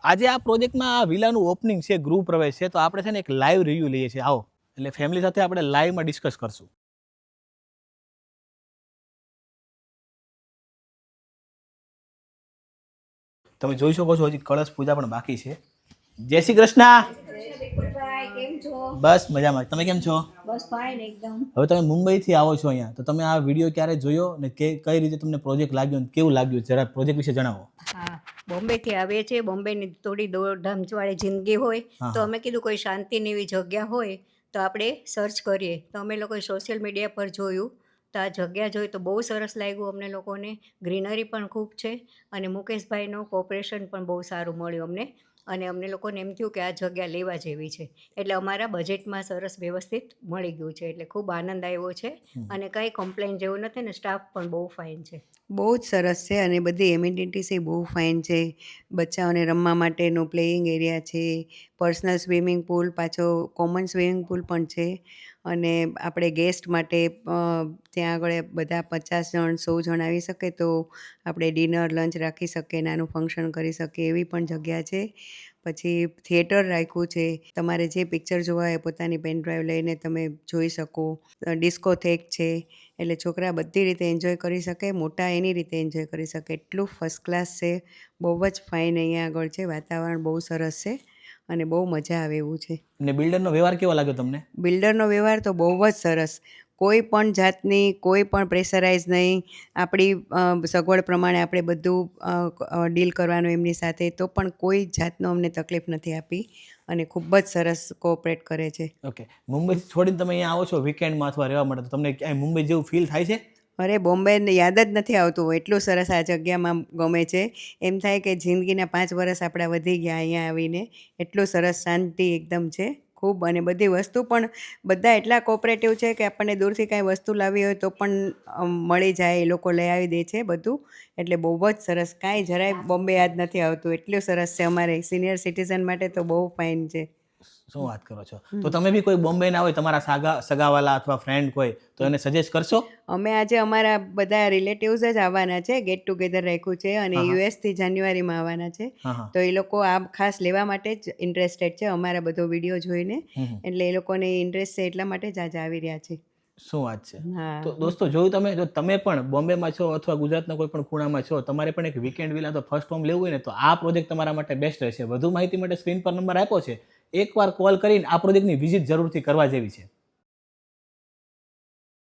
આજે આ પ્રોજેક્ટમાં આ વિલાનું ઓપનિંગ છે, ગૃહ પ્રવેશ છે, તો આપણે છે ને એક લાઈવ રિવ્યુ લઈએ છીએ. આવો એટલે ફેમિલી સાથે આપણે લાઈવમાં ડિસ્કસ કરશું. તમે જોઈ શકો છો હજી કળશ પૂજા પણ બાકી છે. જય શ્રી કૃષ્ણ. કેમ છો? બસ મજામાં. તમે કેમ છો? બસ ફાઇન એકદમ. હવે તમે મુંબઈથી આવો છો અહીંયા, તો તમે આ વિડીયો ક્યારે જોયો ને કઈ રીતે તમને પ્રોજેક્ટ લાગ્યો ને કેવું લાગ્યું, જરા પ્રોજેક્ટ વિશે જણાવો. હા, બોમ્બેથી આવીએ છીએ. બોમ્બેની થોડી દોડધામવાળી જિંદગી હોય તો અમે કીધું કોઈ શાંતિની એવી જગ્યા હોય તો આપણે સર્ચ કરીએ. તો અમે લોકોએ સોશિયલ મીડિયા પર જોયું તો આ જગ્યા જોઈ તો બહુ સરસ લાગ્યું અમને લોકોને. ગ્રીનરી પણ ખૂબ છે અને મુકેશભાઈનું કોઓપરેશન પણ બહુ સારું મળ્યું અમને. અને અમને લોકોને એમ થયું કે આ જગ્યા લેવા જેવી છે, એટલે અમારા બજેટમાં સરસ વ્યવસ્થિત મળી ગયું છે, એટલે ખૂબ આનંદ આવ્યો છે. અને કંઈ કમ્પ્લેન જેવું નથી ને, સ્ટાફ પણ બહુ ફાઇન છે. બહુ જ સરસ છે અને બધી એમિનિટીઝ બહુ ફાઇન છે. બચ્ચાઓને રમવા માટેનો પ્લેઇંગ એરિયા છે, પર્સનલ સ્વિમિંગ પુલ, પાછો કોમન સ્વિમિંગ પુલ પણ છે. અને આપણે ગેસ્ટ માટે ત્યાં આગળ બધા 50 જણ 100 જણ આવી શકે તો આપણે ડિનર લંચ રાખી શકીએ, નાનું ફંક્શન કરી શકીએ એવી પણ જગ્યા છે. પછી થિયેટર રાખ્યું છે, તમારે જે પિક્ચર જોવા હોય પોતાની પેન ડ્રાઈવ લઈને તમે જોઈ શકો. ડિસ્કોથેક છે, એટલે છોકરા બધી રીતે એન્જોય કરી શકે, મોટા એની રીતે એન્જોય કરી શકે. એટલું ફર્સ્ટ ક્લાસ છે, બહુ જ ફાઇન અહીંયા આગળ છે. વાતાવરણ બહુ સરસ છે અને બહુ મજા આવે એવું છે. ને બિલ્ડરનો વ્યવહાર કેવો લાગ્યો તમને? બિલ્ડરનો વ્યવહાર તો બહુ જ સરસ. કોઈ પણ જાતની કોઈ પણ પ્રેશરાઇઝ નહીં. આપણી સગવડ પ્રમાણે આપણે બધું ડીલ કરવાનું એમની સાથે, તો પણ કોઈ જાતનો અમને તકલીફ નથી આપી અને ખૂબ જ સરસ કોઓપરેટ કરે છે. ઓકે, મુંબઈ છોડીને તમે અહીંયા આવો છો વીકેન્ડમાં અથવા રહેવા માટે, તો તમને ક્યાંય મુંબઈ જેવું ફીલ થાય છે? અરે બોમ્બેને યાદ જ નથી આવતું, એટલું સરસ આ જગ્યામાં ગમે છે. એમ થાય કે જિંદગીના 5 વર્ષ આપણા વધી ગયા અહીંયા આવીને. એટલું સરસ શાંતિ એકદમ છે ખૂબ. અને બધી વસ્તુ પણ બધા એટલા કોઓપરેટિવ છે કે આપણને દૂરથી કાંઈ વસ્તુ લાવી હોય તો પણ મળી જાય, એ લોકો લઈ આવી દે છે બધું. એટલે બહુ જ સરસ, કાંઈ જરાય બોમ્બે યાદ નથી આવતું, એટલું સરસ છે. અમારે સિનિયર સિટીઝન માટે તો બહુ ફાઇન છે. શું વાત કરો છો? તો તમે બી કોઈ બોમ્બે ના હોય, તમારા સગાવાલા અથવા ફ્રેન્ડ કોઈ, તો એને સજેસ્ટ કરશો? અમે આજે અમારા બધા રિલેટિવ્સ જ આવવાના છે, ગેટ ટુગેધર રાખ્યું છે અને યુએસથી જાન્યુઆરીમાં આવવાના છે. તો એ લોકો આ ખાસ લેવા માટે જ ઇન્ટરેસ્ટેડ છે, અમારા બધો વિડીયો જોઈને. એટલે એ લોકોને ઇન્ટરેસ્ટ છે એટલા માટે જ આજે આવી રહ્યા છે. શું વાત છે. હા. તો દોસ્તો જોયું તમે, જો તમે પણ બોમ્બેમાં છો અથવા ગુજરાતના કોઈ પણ ખૂણામાં છો, તમારે પણ એક વીકેન્ડ વિલા તો ફર્સ્ટ હોમ લેવું હોય ને, તો આ પ્રોજેક્ટ તમારા માટે બેસ્ટ રહેશે. વધુ માહિતી માટે સ્ક્રીન પર નંબર આપ્યો છે, એકવાર કોલ કરીને આ પ્રોજેક્ટની વિઝિટ જરૂરથી કરવા જેવી છે.